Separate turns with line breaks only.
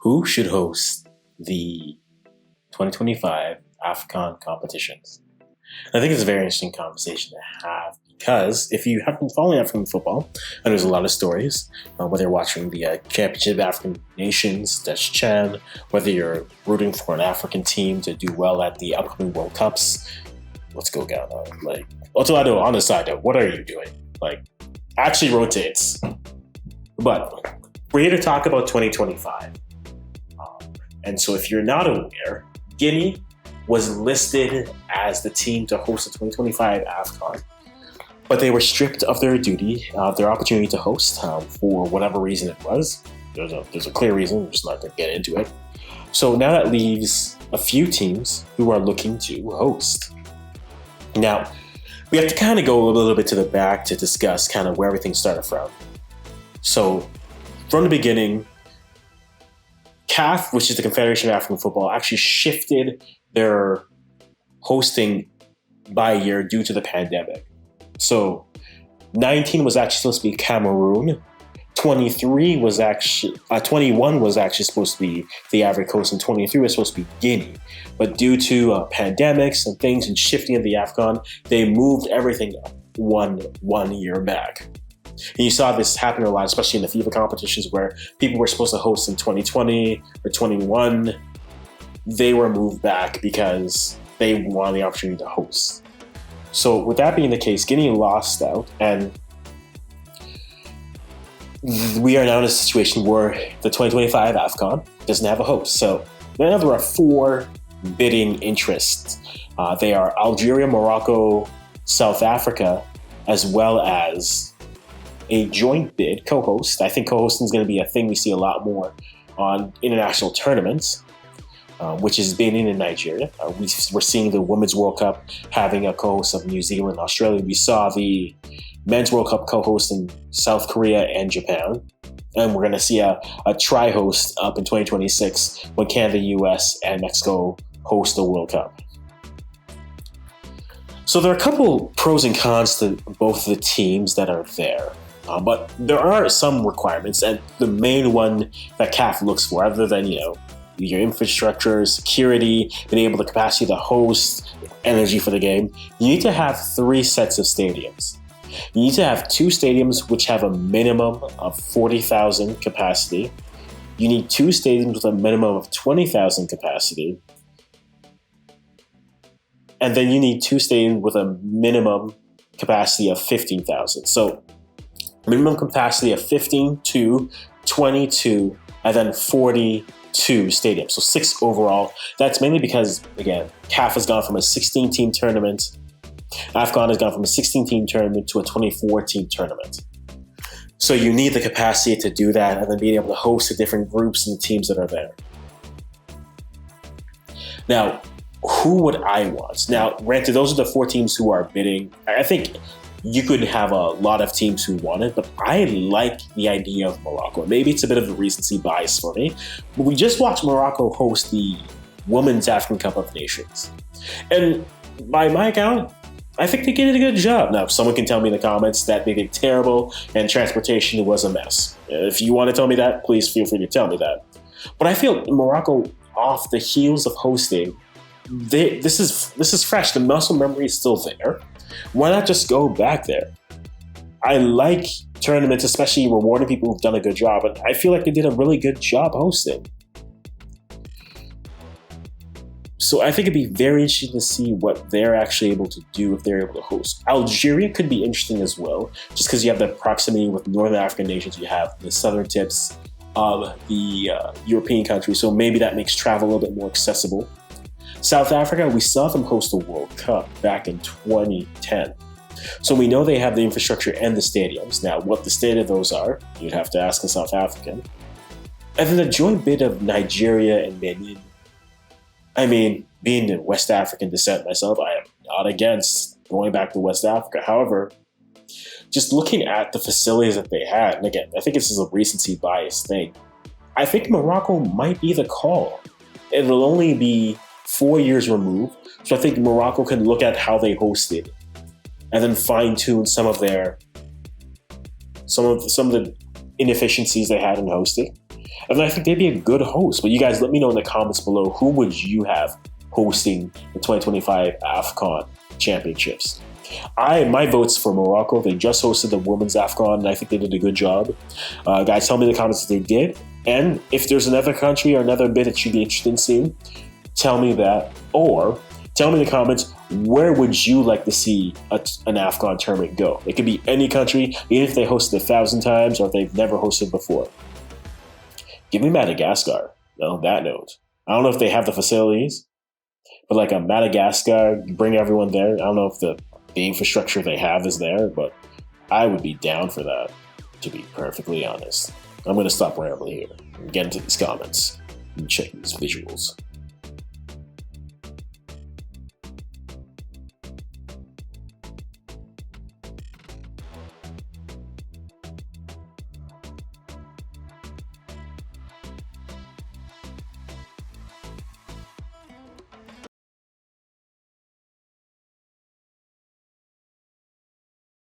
Who should host the 2025 AFCON competitions? I think it's a very interesting conversation to have because if you have been following African football, and there's a lot of stories, whether you're watching the Championship of African Nations, that's Chan, whether you're rooting for an African team to do well at the upcoming World Cups, let's go Ghana. Also, I know on the side, though, what are you doing? Actually rotates. But we're here to talk about 2025. And so if you're not aware, Guinea was listed as the team to host the 2025 AFCON, but they were stripped of their duty, their opportunity to host for whatever reason it was. There's a clear reason, we're just not going to get into it. So now that leaves a few teams who are looking to host. Now, we have to kind of go a little bit to the back to discuss kind of where everything started from. So from the beginning, CAF, which is the Confederation of African Football, actually shifted their hosting by a year due to the pandemic. So 19 was actually supposed to be Cameroon. 21 was actually supposed to be the Ivory Coast, and 23 was supposed to be Guinea. But due to pandemics and things and shifting of the AFCON, they moved everything one year back. And you saw this happen a lot, especially in the FIFA competitions where people were supposed to host in 2020 or 21. They were moved back because they wanted the opportunity to host. So with that being the case, Guinea lost out, and we are now in a situation where the 2025 AFCON doesn't have a host. So now there are four bidding interests. They are Algeria, Morocco, South Africa, as well as a joint bid co-host. I think co-hosting is going to be a thing we see a lot more on international tournaments, which is Benin and Nigeria. We're seeing the Women's World Cup having a co-host of New Zealand and Australia. We saw the Men's World Cup co-host in South Korea and Japan. And we're going to see a tri-host up in 2026 when Canada, US, and Mexico host the World Cup. So there are a couple pros and cons to both of the teams that are there. But there are some requirements, and the main one that CAF looks for, other than, your infrastructure, security, being able the capacity to host, energy for the game, you need to have 3 sets of stadiums. You need to have 2 stadiums which have a minimum of 40,000 capacity. You need 2 stadiums with a minimum of 20,000 capacity. And then you need 2 stadiums with a minimum capacity of 15,000. So minimum capacity of 15 to 22, and then 42 stadiums. So 6 overall. That's mainly because, again, CAF has gone from a 16-team tournament. AFCON has gone from a 16-team tournament to a 24-team tournament. So you need the capacity to do that and then being able to host the different groups and the teams that are there. Now, who would I want? Now, granted, those are the 4 teams who are bidding. I think you could have a lot of teams who want it, but I like the idea of Morocco. Maybe it's a bit of a recency bias for me, but we just watched Morocco host the Women's African Cup of Nations. And by my account, I think they did a good job. Now, someone can tell me in the comments that they did terrible and transportation was a mess. If you want to tell me that, please feel free to tell me that. But I feel Morocco, off the heels of hosting, this is fresh. The muscle memory is still there. Why not just go back there? I like tournaments, especially rewarding people who've done a good job, and I feel like they did a really good job hosting. So I think it'd be very interesting to see what they're actually able to do if they're able to host. Algeria could be interesting as well, just because you have the proximity with Northern African nations. You have the southern tips of the European countries, so maybe that makes travel a little bit more accessible. South Africa, we saw them host the World Cup back in 2010. So we know they have the infrastructure and the stadiums. Now, what the state of those are, you'd have to ask a South African. And then the joint bid of Nigeria and Benin. I mean, being of West African descent myself, I am not against going back to West Africa. However, just looking at the facilities that they had, and again, I think this is a recency bias thing, I think Morocco might be the call. It'll only be 4 years removed, so I think Morocco can look at how they hosted and then fine-tune some of the inefficiencies they had in hosting, And I think they'd be a good host. But you guys, let me know in the comments below, who would you have hosting the 2025 AFCON Championships? My vote's for Morocco. They just hosted the women's AFCON, and I think they did a good job. Guys, tell me in the comments if they did. And if there's another country or another bid that you'd be interested in seeing, tell me that. Or tell me in the comments, where would you like to see an AFCON tournament go? It could be any country, even if they hosted 1,000 times or if they've never hosted before. Give me Madagascar, on that note. I don't know if they have the facilities, but like a Madagascar, bring everyone there. I don't know if the infrastructure they have is there, but I would be down for that, to be perfectly honest. I'm going to stop rambling here and get into these comments and check these visuals.